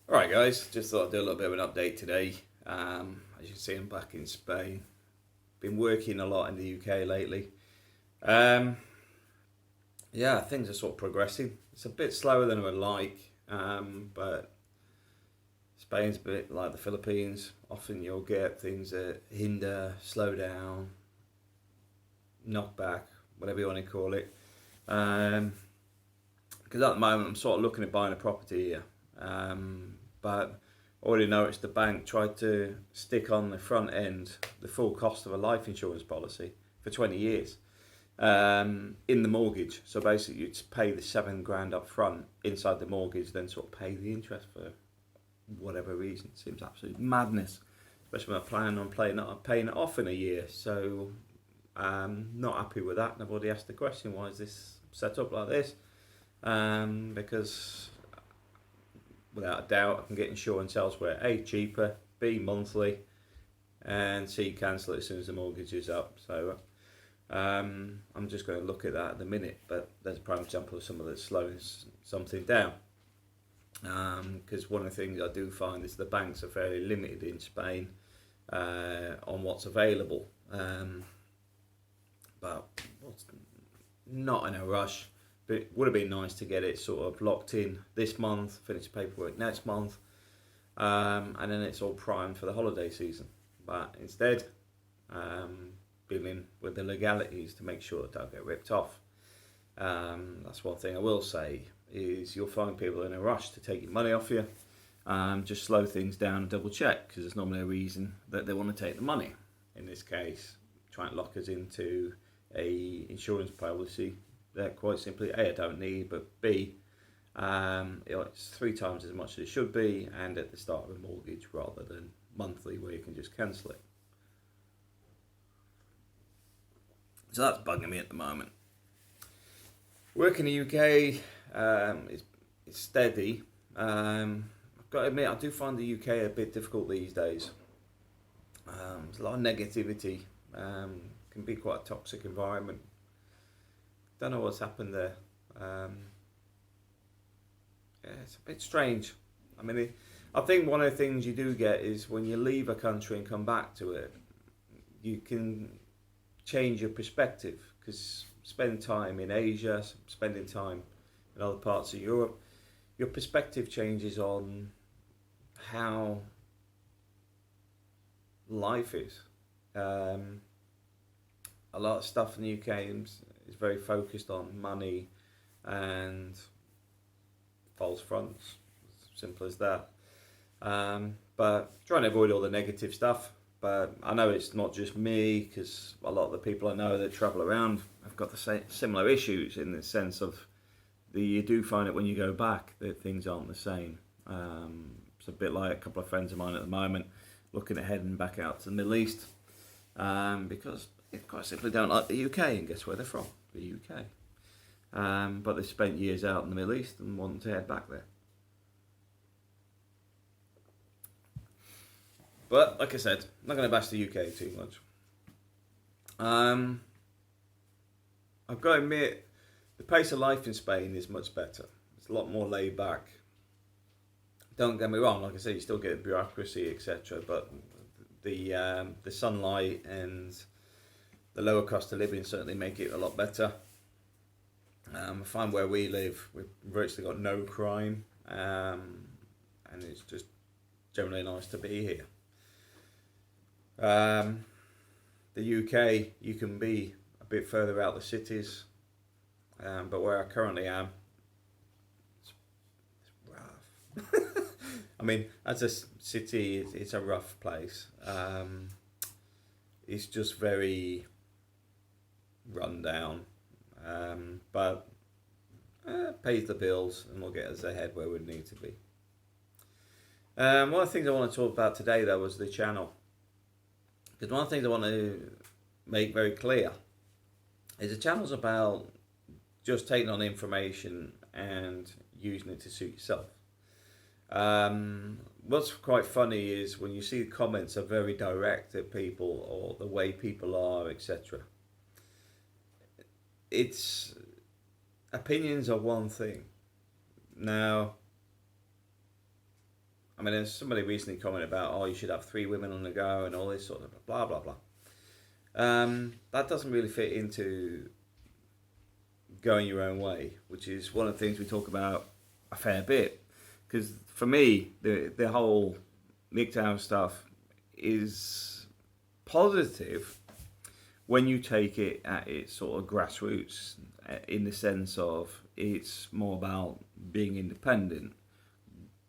Alright guys, just thought I'd do a little bit of an update today. As you can see, I'm back in Spain. Been working a lot in the UK lately. Um, yeah, things are sort of progressing. It's a bit slower than I would like, but Spain's a bit like the Philippines. Often you'll get things that hinder, slow down, knock back, whatever you want to call it. Because at the moment I'm sort of looking at buying a property here. But already noticed the bank tried to stick on the front end the full cost of a life insurance policy for 20 years in the mortgage. So basically you'd pay the £7,000 up front inside the mortgage, then sort of pay the interest for whatever reason. It seems absolute madness, especially when I plan on paying it off in a year. So not happy with that. And I've already asked the question, why is this set up like this? Because without a doubt I can get insurance elsewhere. A, cheaper, B, monthly, and C, cancel it as soon as the mortgage is up. So I'm just going to look at that at the minute, but there's a prime example of someone that's slowing something down. Because one of the things I do find is the banks are fairly limited in Spain on what's available, but not in a rush. But it would have been nice to get it sort of locked in this month, finish the paperwork next month, and then it's all primed for the holiday season. But instead, dealing with the legalities to make sure it don't get ripped off. That's one thing I will say, is you'll find people in a rush to take your money off you. Just slow things down and double check, because there's normally a reason that they want to take the money. In this case, try and lock us into a insurance policy that quite simply, A, I don't need, but B, it's 3 times as much as it should be, and at the start of a mortgage rather than monthly where you can just cancel it. So that's bugging me at the moment. Work in the UK is steady. I've got to admit, I do find the UK a bit difficult these days. There's a lot of negativity. Can be quite a toxic environment. Don't know what's happened there. Yeah, it's a bit strange. I mean, I think one of the things you do get is when you leave a country and come back to it, you can change your perspective, because spend time in Asia, spending time in other parts of Europe, your perspective changes on how life is. A lot of stuff in the UK is very focused on money and false fronts, simple as that. But trying to avoid all the negative stuff. But I know it's not just me, because a lot of the people I know that travel around have got the similar issues, in the sense of you do find it when you go back that things aren't the same. It's a bit like a couple of friends of mine at the moment looking at heading back out to the Middle East, because they quite simply don't like the UK, and guess where they're from? The UK. But they've spent years out in the Middle East and want to head back there. But like I said, I'm not going to bash the UK too much. I've got to admit, the pace of life in Spain is much better. It's a lot more laid back. Don't get me wrong, like I said, you still get bureaucracy, etc. But the sunlight and the lower cost of living certainly make it a lot better. I find where we live, we've virtually got no crime, and it's just generally nice to be here. The UK, you can be a bit further out the cities, but where I currently am, it's rough. I mean, as a city, it's a rough place. It's just very run down, but pays the bills and will get us ahead where we need to be. One of the things I want to talk about today, though, was the channel. Because one of the things I want to make very clear is the channel's about just taking on information and using it to suit yourself. What's quite funny is when you see the comments are very direct at people, or the way people are, etc. It's opinions are one thing. Now, I mean, there's somebody recently commented about, oh, you should have 3 women on the go and all this sort of blah, blah, blah. That doesn't really fit into going your own way, which is one of the things we talk about a fair bit. Because for me, the whole MGTOW stuff is positive when you take it at its sort of grassroots, in the sense of it's more about being independent,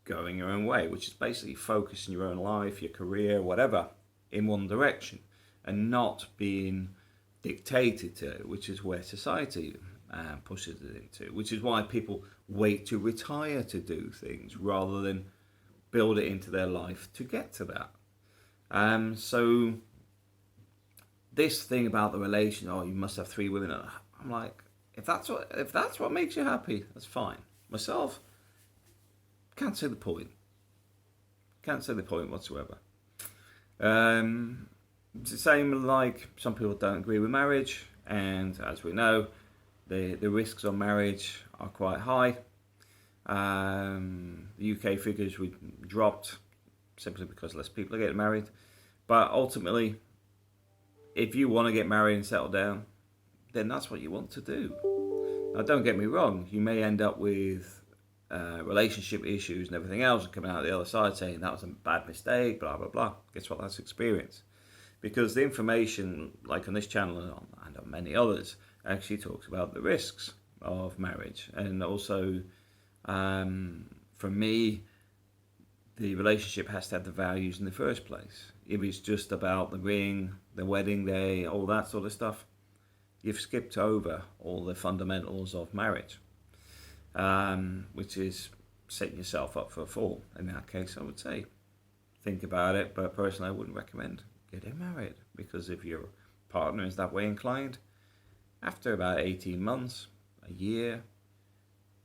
going your own way, which is basically focusing your own life, your career, whatever, in one direction, and not being dictated to, which is where society pushes it into, which is why people wait to retire to do things rather than build it into their life to get to that. So this thing about the relation, oh, you must have 3 women, I'm like, if that's what makes you happy, that's fine. Myself, can't see the point. Can't see the point whatsoever. It's the same, like some people don't agree with marriage, and as we know, the risks on marriage are quite high. The UK figures we dropped simply because less people are getting married. But ultimately, if you want to get married and settle down, then that's what you want to do. Now, don't get me wrong, you may end up with relationship issues and everything else, and coming out the other side saying that was a bad mistake, blah, blah, blah. Guess what? That's experience. Because the information, like on this channel and on many others, actually talks about the risks of marriage. And also, for me, the relationship has to have the values in the first place. If it's just about the ring, the wedding day, all that sort of stuff, you've skipped over all the fundamentals of marriage, which is setting yourself up for a fall. In that case, I would say, think about it, but personally, I wouldn't recommend getting married, because if your partner is that way inclined, after about 18 months, a year,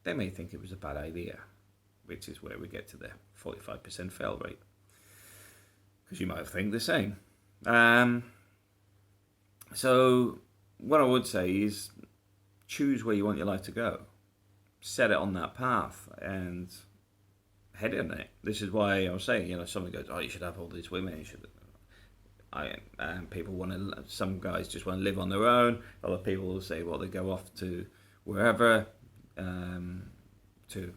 they may think it was a bad idea, which is where we get to the 45% fail rate, because you might think the same. So what I would say is choose where you want your life to go, set it on that path and head in it. This is why I was saying, someone goes, oh, you should have all these women, you should. People want to, some guys just want to live on their own. Other people will say, well, they go off to wherever to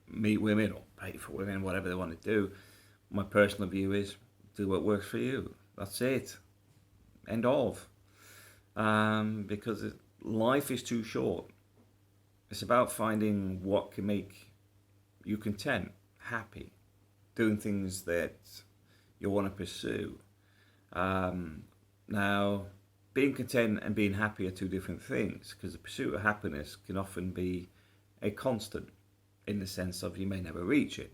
meet women or pay for women, whatever they want to do. My personal view is do what works for you. That's it. End of. Because life is too short. It's about finding what can make you content, happy, doing things that you want to pursue. Now, being content and being happy are 2 different things, because the pursuit of happiness can often be a constant, in the sense of you may never reach it.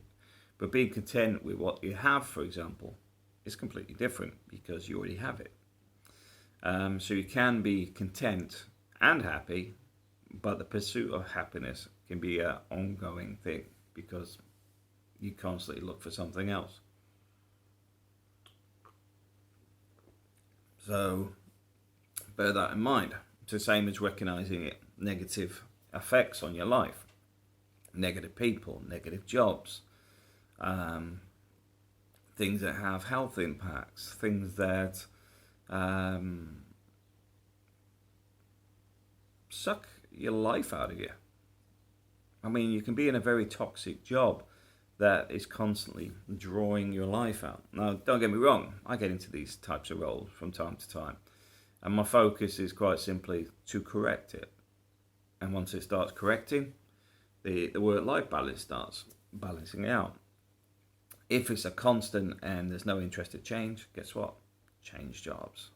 But being content with what you have, for example, is completely different, because you already have it. So you can be content and happy, but the pursuit of happiness can be an ongoing thing, because you constantly look for something else. So bear that in mind. It's the same as recognizing negative effects on your life. Negative people, negative jobs, things that have health impacts, things that suck your life out of you. I mean, you can be in a very toxic job that is constantly drawing your life out. Now, don't get me wrong, I get into these types of roles from time to time, and my focus is quite simply to correct it. And once it starts correcting, the work-life balance starts balancing out. If it's a constant and there's no interest to change, guess what? Change jobs.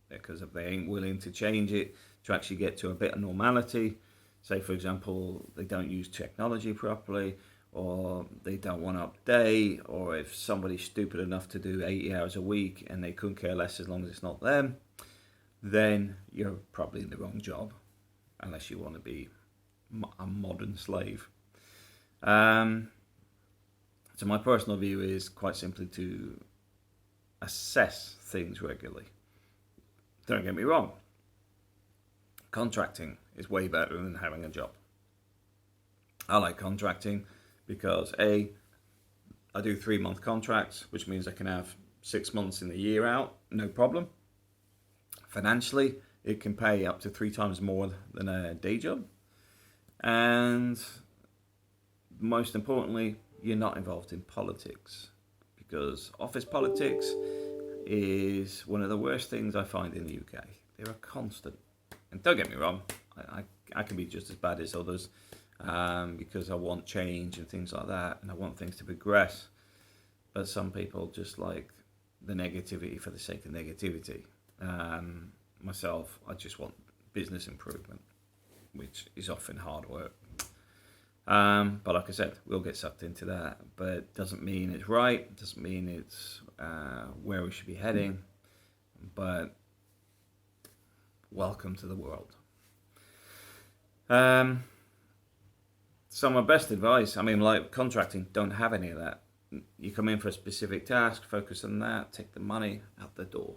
Because if they ain't willing to change it to actually get to a bit of normality, say for example, they don't use technology properly, or they don't want to update, or if somebody's stupid enough to do 80 hours a week and they couldn't care less as long as it's not them, then you're probably in the wrong job, unless you want to be a modern slave. So my personal view is quite simply to assess things regularly. Don't get me wrong, contracting is way better than having a job. I like contracting because A, I do 3-month contracts, which means I can have 6 months in the year out, no problem. Financially, it can pay up to 3 times more than a day job. And most importantly, you're not involved in politics, because office politics is one of the worst things I find in the UK. They're a constant. And don't get me wrong, I can be just as bad as others, because I want change and things like that, and I want things to progress. But some people just like the negativity for the sake of negativity. Myself, I just want business improvement, which is often hard work. But like I said, we'll get sucked into that. But it doesn't mean it's right. Doesn't mean it's where we should be heading. But welcome to the world. So my best advice, I mean, like contracting, don't have any of that. You come in for a specific task, focus on that, take the money out the door.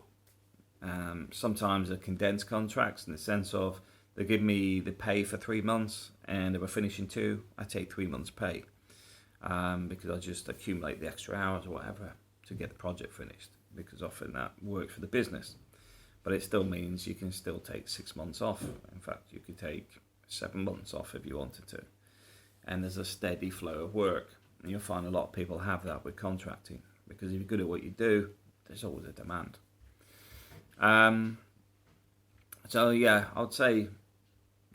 Sometimes they're condensed contracts in the sense of they give me the pay for 3 months, and if I finish in 2, I take 3 months' pay, because I just accumulate the extra hours or whatever to get the project finished, because often that works for the business. But it still means you can still take 6 months off. In fact, you could take 7 months off if you wanted to. And there's a steady flow of work. And you'll find a lot of people have that with contracting, because if you're good at what you do, there's always a demand. So yeah, I would say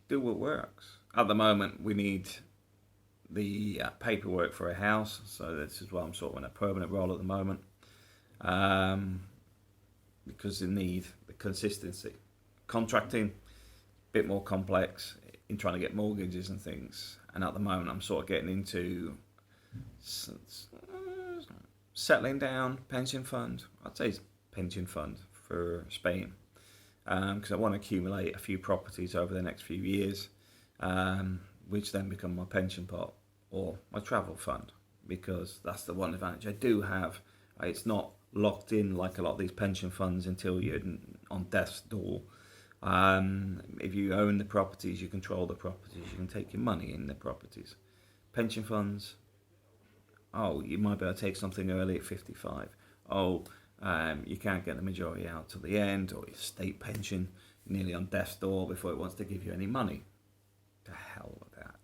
do what works. At the moment, we need the paperwork for a house, so this is why I'm sort of in a permanent role at the moment, because they need the consistency. Contracting, a bit more complex in trying to get mortgages and things, and at the moment I'm sort of getting into settling down, pension fund. I'd say it's pension fund for Spain, because I want to accumulate a few properties over the next few years, which then become my pension pot or my travel fund, because that's the one advantage I do have. It's not locked in like a lot of these pension funds until you're on death's door. If you own the properties, you control the properties, you can take your money in the properties. Pension funds, you might be able to take something early at 55. You can't get the majority out till the end, or your state pension, nearly on death's door before it wants to give you any money. To hell with that.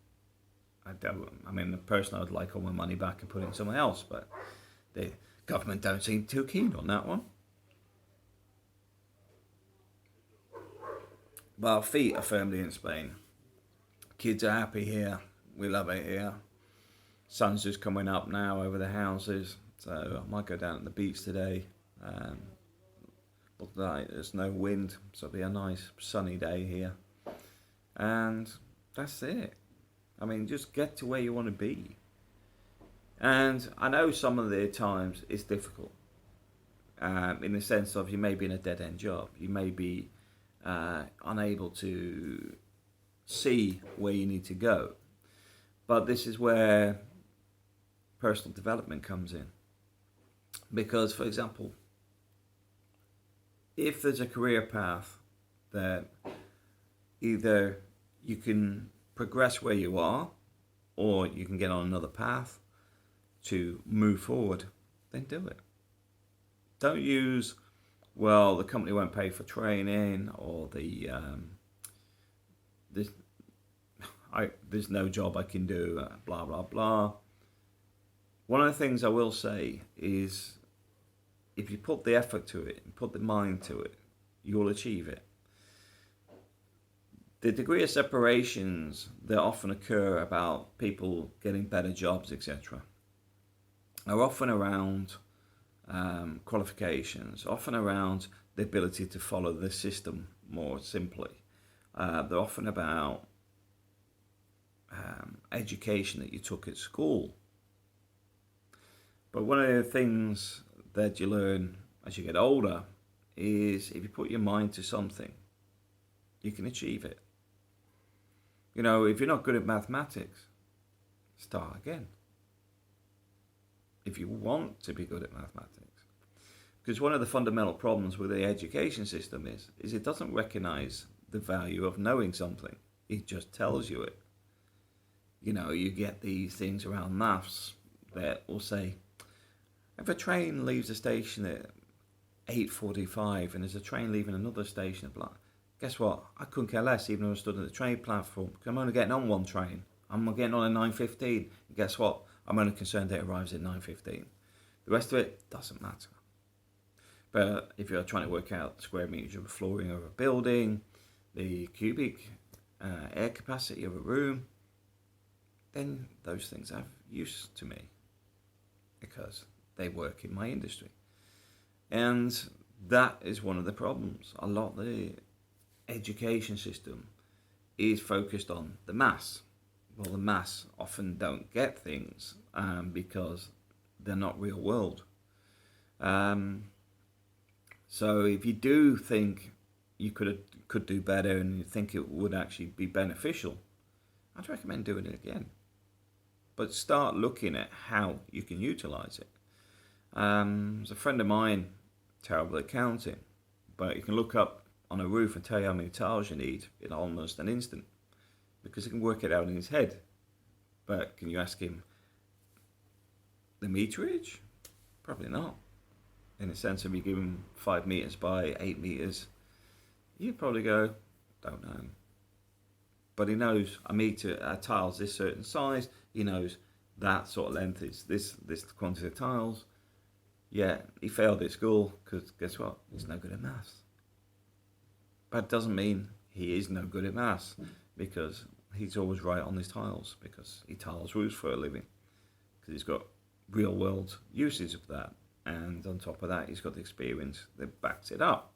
I mean, personally, I'd like all my money back and put it in someone else, but the government don't seem too keen on that one. Well, feet are firmly in Spain. Kids are happy here. We love it here. Sun's just coming up now over the houses, so I might go down to the beach today. Look like there's no wind, so it'll be a nice sunny day here. And that's it. I mean, just get to where you want to be. And I know some of the times it's difficult, in the sense of you may be in a dead-end job. You may be unable to see where you need to go. But this is where personal development comes in. Because, for example, if there's a career path that either you can progress where you are, or you can get on another path to move forward, then do it. Don't use, well, the company won't pay for training, or there's no job I can do, blah, blah, blah. One of the things I will say is, if you put the effort to it and put the mind to it, you'll achieve it. The degree of separations that often occur about people getting better jobs, etc., are often around qualifications, often around the ability to follow the system more simply. They're often about education that you took at school. But one of the things that you learn as you get older is, if you put your mind to something, you can achieve it. You know, if you're not good at mathematics, start again. If you want to be good at mathematics. Because one of the fundamental problems with the education system is it doesn't recognize the value of knowing something. It just tells you it. You know, you get these things around maths that will say, If a train leaves the station at 8:45 and there's a train leaving another station at black, guess what? I couldn't care less, even though I stood at the train platform, because I'm only getting on one train. I'm getting on at 9:15. And guess what? I'm only concerned that it arrives at 9:15. The rest of it doesn't matter. But if you're trying to work out the square meters of the flooring of a building, the cubic air capacity of a room, then those things have use to me because they work in my industry. And that is one of the problems. A lot of the education system is focused on the mass. Well, the mass often don't get things because they're not real world. So if you do think you could do better and you think it would actually be beneficial, I'd recommend doing it again. But start looking at how you can utilize it. There's a friend of mine, terrible at counting, but he can look up on a roof and tell you how many tiles you need in almost an instant because he can work it out in his head. But can you ask him the meterage? Probably not. In the sense of you give him 5 meters by 8 meters, you'd probably go, don't know. But he knows a tile's this certain size. He knows that sort of length is this quantity of tiles. Yeah, he failed at school because guess what? He's no good at maths. But it doesn't mean he is no good at maths because he's always right on his tiles because he tiles roofs for a living because he's got real world uses of that. And on top of that, he's got the experience that backs it up.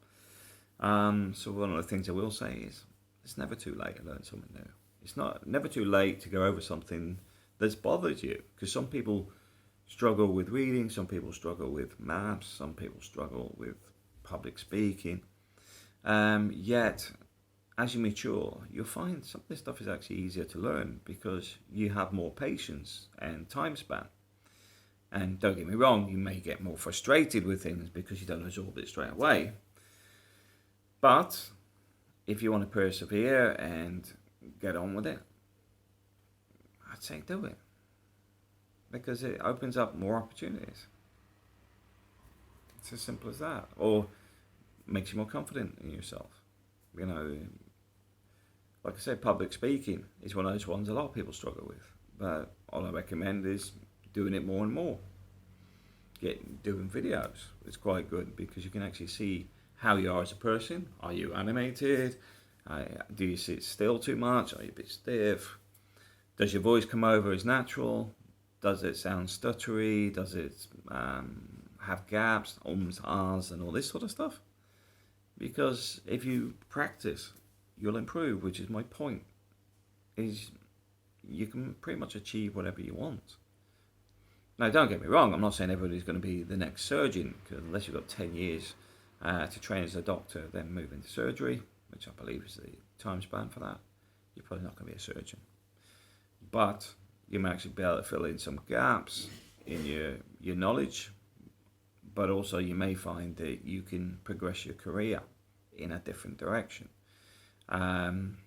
So one of the things I will say is, it's never too late to learn something new. It's never too late to go over something that's bothered you. Because some people struggle with reading, some people struggle with maths, some people struggle with public speaking. Yet, as you mature, you'll find some of this stuff is actually easier to learn because you have more patience and time span. And don't get me wrong, you may get more frustrated with things because you don't absorb it straight away. But if you want to persevere and get on with it, I'd say do it. Because it opens up more opportunities. It's as simple as that. Or makes you more confident in yourself. You know, like I said, public speaking is one of those ones a lot of people struggle with. But all I recommend is doing it more and more. Doing videos. It's quite good because you can actually see how you are as a person. Are you animated? Do you sit still too much? Are you a bit stiff? Does your voice come over as natural? Does it sound stuttery? Does it have gaps, ums, ahs, and all this sort of stuff? Because if you practice, you'll improve, which is my point. Is you can pretty much achieve whatever you want. Now, don't get me wrong, I'm not saying everybody's going to be the next surgeon, because unless you've got 10 years to train as a doctor, then move into surgery, which I believe is the time span for that, you're probably not going to be a surgeon. But you may actually be able to fill in some gaps in your knowledge, but also you may find that you can progress your career in a different direction. One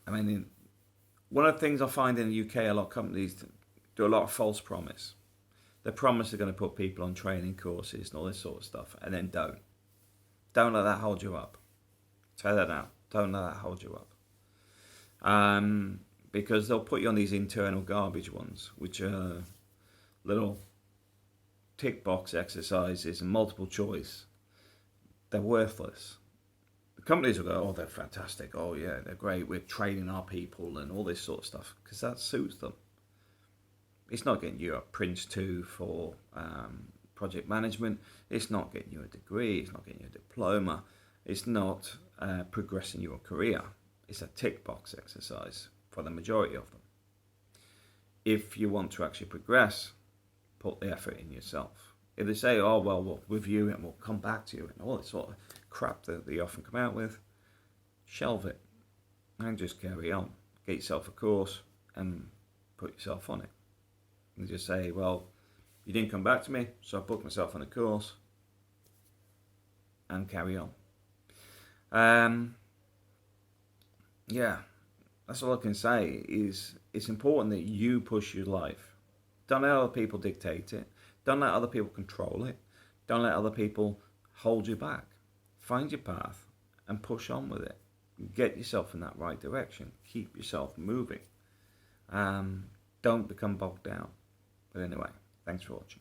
of the things I find in the UK, a lot of companies do a lot of false promise. They promise they're going to put people on training courses and all this sort of stuff, and then don't. Don't let that hold you up. Tell that now. Don't let that hold you up. Because they'll put you on these internal garbage ones, which are little tick box exercises and multiple choice. They're worthless. The companies will go, oh, they're fantastic. Oh, yeah, they're great. We're training our people and all this sort of stuff because that suits them. It's not getting you a Prince 2 for project management. It's not getting you a degree. It's not getting you a diploma. It's not progressing your career. It's a tick box exercise for the majority of them. If you want to actually progress, put the effort in yourself. If they say, oh, well, we'll review it and we'll come back to you and all this sort of crap that they often come out with, shelve it and just carry on. Get yourself a course and put yourself on it. And just say, well, you didn't come back to me, so I booked myself on a course and carry on. Yeah, that's all I can say is it's important that you push your life. Don't let other people dictate it. Don't let other people control it. Don't let other people hold you back. Find your path and push on with it. Get yourself in that right direction. Keep yourself moving. Don't become bogged down. But anyway, thanks for watching.